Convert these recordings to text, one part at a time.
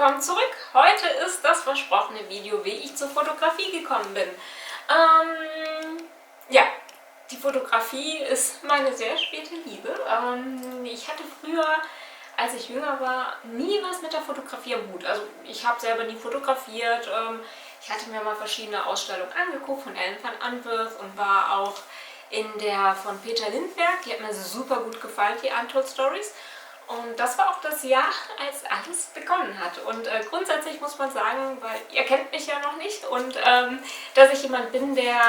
willkommen zurück. Heute ist das versprochene Video, wie ich zur Fotografie gekommen bin. Ja, die Fotografie ist meine sehr späte Liebe. Ich hatte früher, als ich jünger war, nie was mit der Fotografie am Hut. Also ich habe selber nie fotografiert. Ich hatte mir mal verschiedene Ausstellungen angeguckt von Ellen van Antwerp und war auch in der von Peter Lindbergh. Die hat mir super gut gefallen, die Untold Stories. Und das war auch das Jahr, als alles begonnen hat. Und grundsätzlich muss man sagen, weil ihr kennt mich ja noch nicht und dass ich jemand bin, der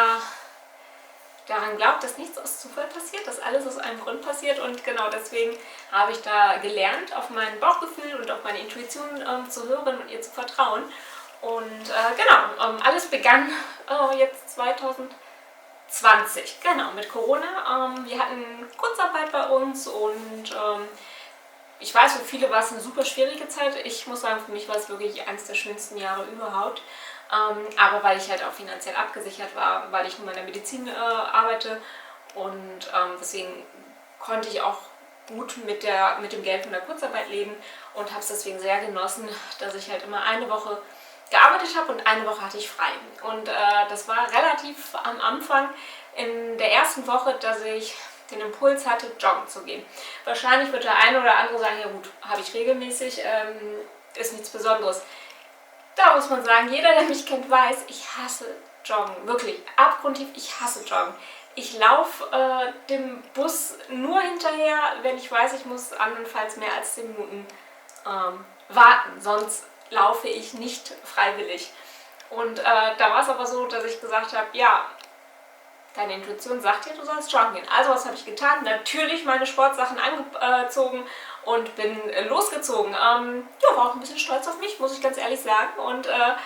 daran glaubt, dass nichts aus Zufall passiert, dass alles aus einem Grund passiert. Und genau deswegen habe ich da gelernt, auf mein Bauchgefühl und auf meine Intuition zu hören und ihr zu vertrauen. Und genau, alles begann jetzt 2020, genau, mit Corona. Wir hatten Kurzarbeit bei uns und ich weiß, für viele war es eine super schwierige Zeit. Ich muss sagen, für mich war es wirklich eines der schönsten Jahre überhaupt. Aber weil ich halt auch finanziell abgesichert war, weil ich nur in der Medizin arbeite und deswegen konnte ich auch gut mit dem Geld von der Kurzarbeit leben und habe es deswegen sehr genossen, dass ich halt immer eine Woche gearbeitet habe und eine Woche hatte ich frei. Und das war relativ am Anfang in der ersten Woche, dass ich den Impuls hatte, joggen zu gehen. Wahrscheinlich wird der eine oder andere sagen, ja gut, habe ich regelmäßig, ist nichts Besonderes. Da muss man sagen, jeder, der mich kennt, weiß, ich hasse Joggen. Wirklich, abgrundtief, ich hasse Joggen. Ich laufe dem Bus nur hinterher, wenn ich weiß, ich muss andernfalls mehr als 10 Minuten warten. Sonst laufe ich nicht freiwillig. Und da war es aber so, dass ich gesagt habe, ja, deine Intuition sagt dir, du sollst joggen gehen. Also was habe ich getan? Natürlich meine Sportsachen angezogen und bin losgezogen. Ja, war auch ein bisschen stolz auf mich, muss ich ganz ehrlich sagen. Und ja,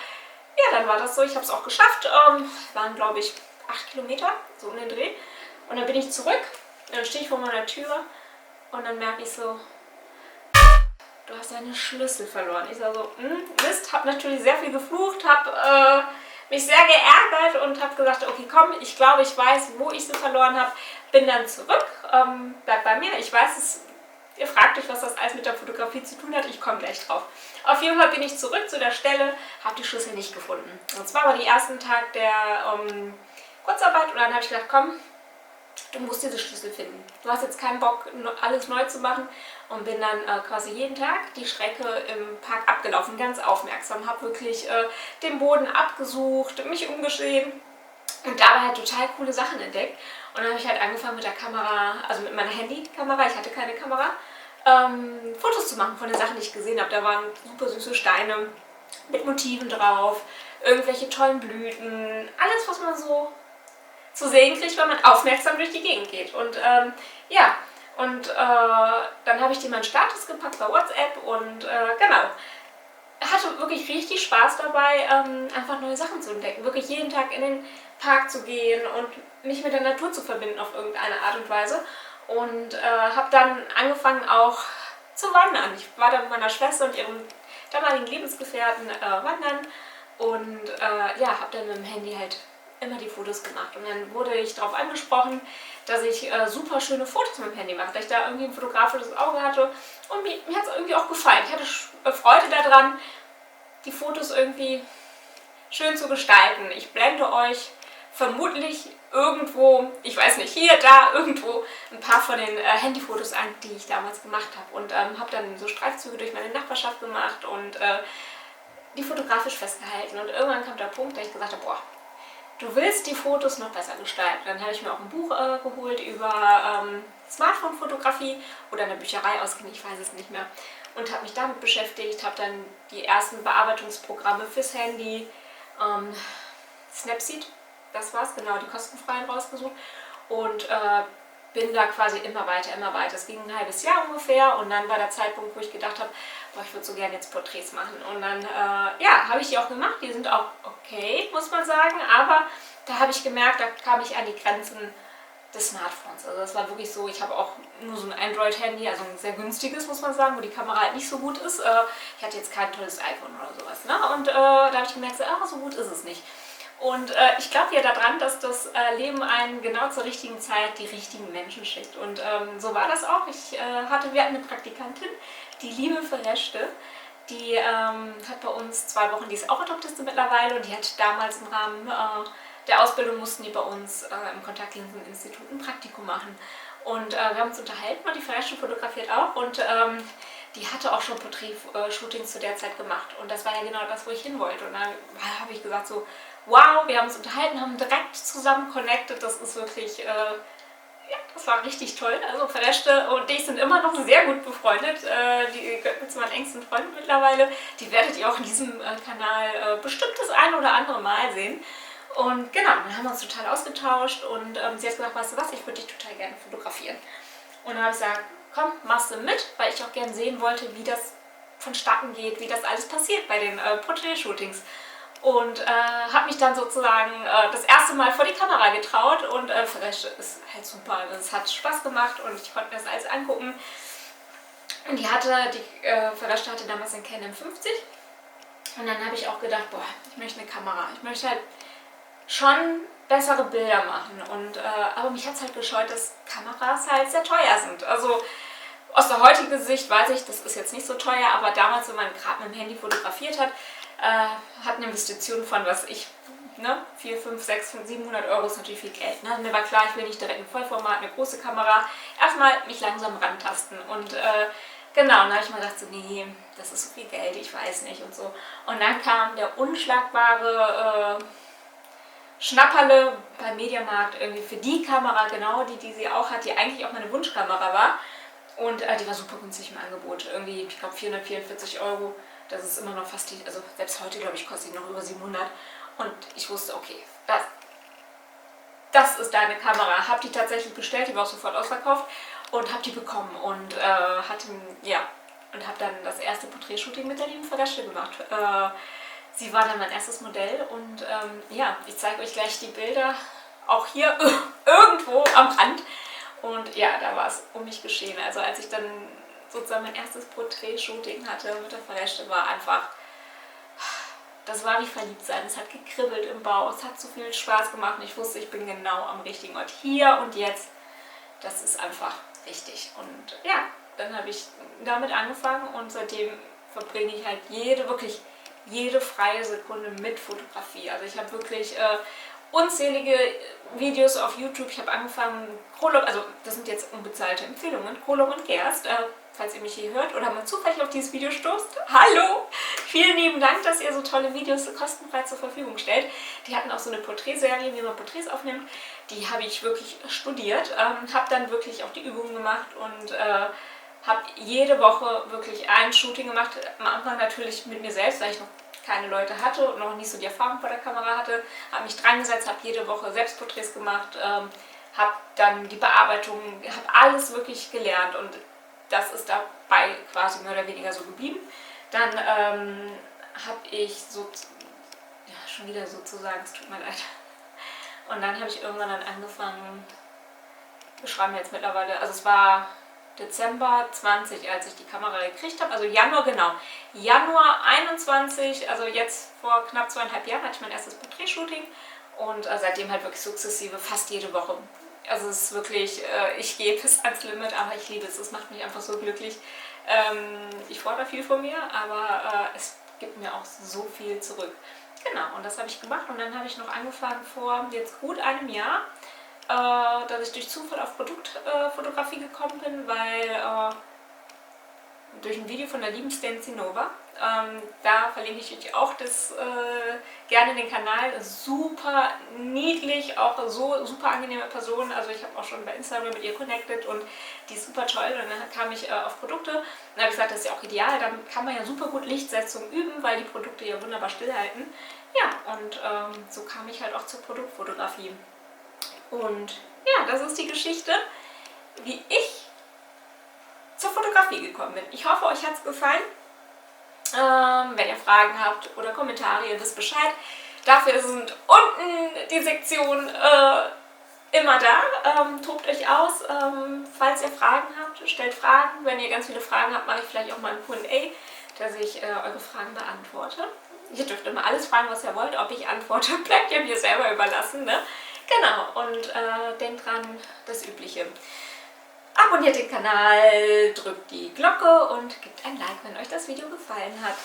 dann war das so, ich habe es auch geschafft. Waren, glaube ich, 8 Kilometer, so um den Dreh. Und dann bin ich zurück, dann stehe ich vor meiner Tür und dann merke ich so, du hast deine Schlüssel verloren. Ich sage so, Mist, habe natürlich sehr viel geflucht, habe mich sehr geärgert und habe gesagt, okay, komm, ich glaube, ich weiß, wo ich sie verloren habe. Bin dann zurück, bleib bei mir. Ich weiß, ihr fragt euch, was das alles mit der Fotografie zu tun hat. Ich komme gleich drauf. Auf jeden Fall bin ich zurück zu der Stelle, habe die Schlüssel nicht gefunden. Und zwar war der erste Tag der Kurzarbeit und dann habe ich gedacht, komm, du musst diese Schlüssel finden. Du hast jetzt keinen Bock, alles neu zu machen und bin dann quasi jeden Tag die Strecke im Park abgelaufen, ganz aufmerksam. Habe wirklich den Boden abgesucht, mich umgesehen und dabei halt total coole Sachen entdeckt. Und dann habe ich halt angefangen mit der Kamera, also mit meiner Handykamera, ich hatte keine Kamera, Fotos zu machen von den Sachen, die ich gesehen habe. Da waren super süße Steine mit Motiven drauf, irgendwelche tollen Blüten, alles, was man so zu sehen kriegt, wenn man aufmerksam durch die Gegend geht. Und ja, und dann habe ich dir meinen Status gepackt bei WhatsApp und genau, hatte wirklich richtig Spaß dabei, einfach neue Sachen zu entdecken. Wirklich jeden Tag in den Park zu gehen und mich mit der Natur zu verbinden auf irgendeine Art und Weise. Und habe dann angefangen auch zu wandern. Ich war dann mit meiner Schwester und ihrem damaligen Lebensgefährten wandern und ja, habe dann mit dem Handy halt immer die Fotos gemacht. Und dann wurde ich darauf angesprochen, dass ich super schöne Fotos mit dem Handy mache, dass ich da irgendwie ein fotografisches Auge hatte und mir hat es irgendwie auch gefallen. Ich hatte Freude daran, die Fotos irgendwie schön zu gestalten. Ich blende euch vermutlich irgendwo, ich weiß nicht, hier, da, irgendwo ein paar von den Handyfotos an, die ich damals gemacht habe. Und habe dann so Streifzüge durch meine Nachbarschaft gemacht und die fotografisch festgehalten. Und irgendwann kam der Punkt, da ich gesagt habe, boah, du willst die Fotos noch besser gestalten. Dann habe ich mir auch ein Buch geholt über Smartphone-Fotografie oder eine Bücherei ausgeliehen, ich weiß es nicht mehr. Und habe mich damit beschäftigt, habe dann die ersten Bearbeitungsprogramme fürs Handy, Snapseed, das war's, genau, die kostenfreien rausgesucht und bin da quasi immer weiter. Es ging ein halbes Jahr ungefähr und dann war der Zeitpunkt, wo ich gedacht habe, boah, ich würde so gerne jetzt Porträts machen. Und dann, ja, habe ich die auch gemacht. Die sind auch okay, muss man sagen, aber da habe ich gemerkt, da kam ich an die Grenzen des Smartphones. Also das war wirklich so, ich habe auch nur so ein Android-Handy, also ein sehr günstiges, muss man sagen, wo die Kamera halt nicht so gut ist. Ich hatte jetzt kein tolles iPhone oder sowas, ne? Und da habe ich gemerkt, so gut ist es nicht. Und ich glaube ja daran, dass das Leben einen genau zur richtigen Zeit die richtigen Menschen schickt. Und so war das auch. Wir hatten eine Praktikantin, die Liebe verlöschte, Die hat bei uns 2 Wochen, die ist auch Orthoptistin mittlerweile und die hat damals im Rahmen der Ausbildung mussten die bei uns im Kontaktlinseninstitut ein Praktikum machen. Und wir haben uns unterhalten und die Verreschung fotografiert auch und die hatte auch schon Porträt-Shootings zu der Zeit gemacht. Und das war ja genau das, wo ich hin wollte. Und dann habe ich gesagt so, wow, wir haben uns unterhalten, haben direkt zusammen connected. Das ist wirklich, ja, das war richtig toll. Also Verreschte und ich sind immer noch sehr gut befreundet. Die gehört mit zu meinen engsten Freunden mittlerweile. Die werdet ihr auch in diesem Kanal bestimmt das eine oder andere Mal sehen. Und genau, dann haben wir uns total ausgetauscht und sie hat gesagt, weißt du was, ich würde dich total gerne fotografieren. Und dann habe ich gesagt, komm, machst du mit, weil ich auch gerne sehen wollte, wie das vonstatten geht, wie das alles passiert bei den Porträt-Shootings. Und habe mich dann sozusagen das erste Mal vor die Kamera getraut und Verreschte ist halt super. Es hat Spaß gemacht und ich konnte mir das alles angucken. Und die Verreschte hatte damals einen Canon 50 und dann habe ich auch gedacht, boah, ich möchte eine Kamera. Ich möchte halt schon bessere Bilder machen. Und, aber mich hat es halt gescheut, dass Kameras halt sehr teuer sind. Also aus der heutigen Sicht weiß ich, das ist jetzt nicht so teuer, aber damals, wenn man gerade mit dem Handy fotografiert hat, hat eine Investition von, was ich, ne, 4, 5, 6, 700 Euro ist natürlich viel Geld. Ne? Mir war klar, ich will nicht direkt ein Vollformat, eine große Kamera. Erstmal mich langsam rantasten und genau, und da habe ich mir gedacht, so, nee, das ist so viel Geld, ich weiß nicht und so. Und dann kam der unschlagbare Schnapperle beim Mediamarkt irgendwie für die Kamera, genau die sie auch hat, die eigentlich auch meine Wunschkamera war. Und die war super günstig im Angebot. Irgendwie, ich glaube, 444 Euro. Das ist immer noch fast die, also selbst heute, glaube ich, kostet die noch über 700. Und ich wusste, okay, das ist deine Kamera. Hab die tatsächlich bestellt, die war auch sofort ausverkauft und hab die bekommen. Und und habe dann das erste Porträtshooting mit der lieben Verreschte gemacht. Sie war dann mein erstes Modell und ja, ich zeige euch gleich die Bilder, auch hier irgendwo am Rand. Und ja, da war es um mich geschehen. Also als ich dann sozusagen mein erstes Porträt-Shooting hatte mit der Verreschte, war einfach, das war wie verliebt sein. Es hat gekribbelt im Bauch, es hat so viel Spaß gemacht und ich wusste, ich bin genau am richtigen Ort. Hier und jetzt, das ist einfach richtig. Und ja, dann habe ich damit angefangen und seitdem verbringe ich halt wirklich jede freie Sekunde mit Fotografie. Also ich habe wirklich unzählige Videos auf YouTube. Ich habe angefangen, also das sind jetzt unbezahlte Empfehlungen, Krolop und Gerst, falls ihr mich hier hört oder mal zufällig auf dieses Video stoßt. Hallo! Vielen lieben Dank, dass ihr so tolle Videos kostenfrei zur Verfügung stellt. Die hatten auch so eine Porträtserie, wie man Porträts aufnimmt. Die habe ich wirklich studiert, habe dann wirklich auch die Übungen gemacht und habe jede Woche wirklich ein Shooting gemacht. Am Anfang natürlich mit mir selbst, weil ich noch keine Leute hatte und noch nicht so die Erfahrung vor der Kamera hatte. Habe mich dran gesetzt, habe jede Woche Selbstporträts gemacht, habe dann die Bearbeitung, habe alles wirklich gelernt und das ist dabei quasi mehr oder weniger so geblieben. Dann habe ich so, ja, schon wieder sozusagen, es tut mir leid. Und dann habe ich irgendwann dann angefangen, wir schreiben jetzt mittlerweile, also es war Dezember 20, als ich die Kamera gekriegt habe, also Januar, genau. Januar 21, also jetzt vor knapp 2,5 Jahren hatte ich mein erstes Porträtshooting und seitdem halt wirklich sukzessive, fast jede Woche. Also es ist wirklich, ich gehe bis ans Limit, aber ich liebe es, es macht mich einfach so glücklich. Ich fordere viel von mir, aber es gibt mir auch so viel zurück. Genau, und das habe ich gemacht und dann habe ich noch angefangen vor jetzt gut einem Jahr, dass ich durch Zufall auf Produktfotografie gekommen bin, weil durch ein Video von der lieben Stancy Nova, da verlinke ich euch auch gerne in den Kanal, super niedlich, auch so super angenehme Person, also ich habe auch schon bei Instagram mit ihr connected und die ist super toll und dann kam ich auf Produkte und dann habe ich gesagt, das ist ja auch ideal, dann kann man ja super gut Lichtsetzung üben, weil die Produkte ja wunderbar stillhalten. Ja, und so kam ich halt auch zur Produktfotografie. Und ja, das ist die Geschichte, wie ich zur Fotografie gekommen bin. Ich hoffe, euch hat es gefallen. Wenn ihr Fragen habt oder Kommentare, ihr wisst Bescheid. Dafür sind unten die Sektion immer da. Tobt euch aus. Falls ihr Fragen habt, stellt Fragen. Wenn ihr ganz viele Fragen habt, mache ich vielleicht auch mal ein Q&A, dass ich eure Fragen beantworte. Ihr dürft immer alles fragen, was ihr wollt. Ob ich antworte, bleibt ihr mir selber überlassen. Ne? Genau, und denkt dran, das Übliche. abonniert den Kanal, drückt die Glocke und gebt ein Like, wenn euch das Video gefallen hat.